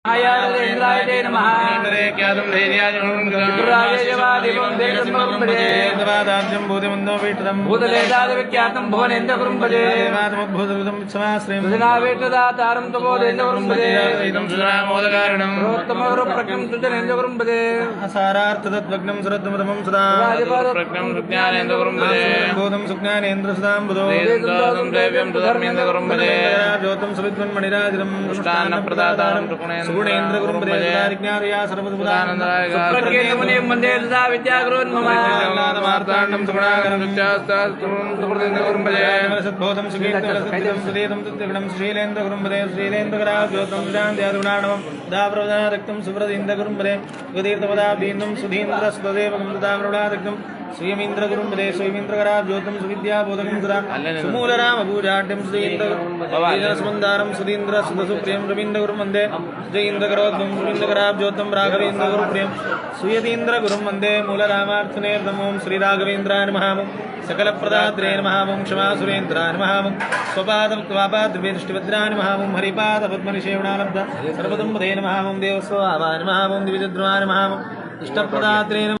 इंद्राय ते नमः ख्यातं धैर्याय देवादाब्जं भूतिमन्दो विष्टं भूतलेदादिविख्यातं भुवनेन्द्रगुरुं भजे देवादमुद्भूतकृतं समाश्रयं सुजनावेष्टदातारं तपोदेन्द्रगुरुं भजे सुजनामोदकारणं रोत्तमगुरुप्रज्ञं सुजनेन्द्रगुरुं भजे असारार्थतत्त्वज्ञं सुरद्दमतमं सदा प्रज्ञं सुज्ञानेन्द्रगुरुं भजे बोधं सुज्ञानेन्द्रसदां बुधो देव्यं सुधर्मेन्द्रगुरुं भजे ज्योतं सुविद्वन्मणिराजिरं दुष्टान्नप्रदातारं सुगुणेन्द्रगुरुं भजे ज्ञानया सर्वदुदानन्दाय सुप्रज्ञेन्द्रमुनिं वन्दे सदा विद्यागुरुन् मम मार्ताण्डं सुगुणागरं सुप्रदेन्द्रगुरुं भजे सद्बोधं सुगीतं सुदेतं तद्गुणं श्रीलेन्द्रगुरुं भजे श्रीलेन्द्रगरा ज्योतं सुजान्त्यादुणाणवं दाप्रवदा रक्तं सुप्रदेन्द्रगुरुं भजे गदीर्तपदाब्दीन्दं सुधीन्द्र सुदेवं दाप्रवदारक्तं श्रीयमीन्द्रगुरुं भजे श्रीयमीन्द्रगरा ज्योतं सुविद्याबोधकं सदा सुमूलरामपूजाढ्यं सुधीन्द्रस्मन्दारं सुधीन्द्र सुधसुप्रियं रवीन्द्रगुरुं वन्दे जयीन्द्रगरोद्भं सुरीन्द्रगराब्ज्योतं राघवेन्द्रगुरुप्रियं सुयतीन्द्रगुरुं वन्दे मूलरामार्चनेर्दं ओं श्रीराघवेन्द्राय नमः सकलप्रदात्रे नमः ओं क्षमासुरेन्द्राय नमः ओं स्वपादत्वापाद्रवेदृष्टिभद्राय नमः ओं हरिपादपद्मनिषेवणालब्ध सर्वदम्पते नमः ओं देवस्वाहाय नमः ओं दिविजद्रुवाय नमः ओं इष्टप्रदात्रे नमः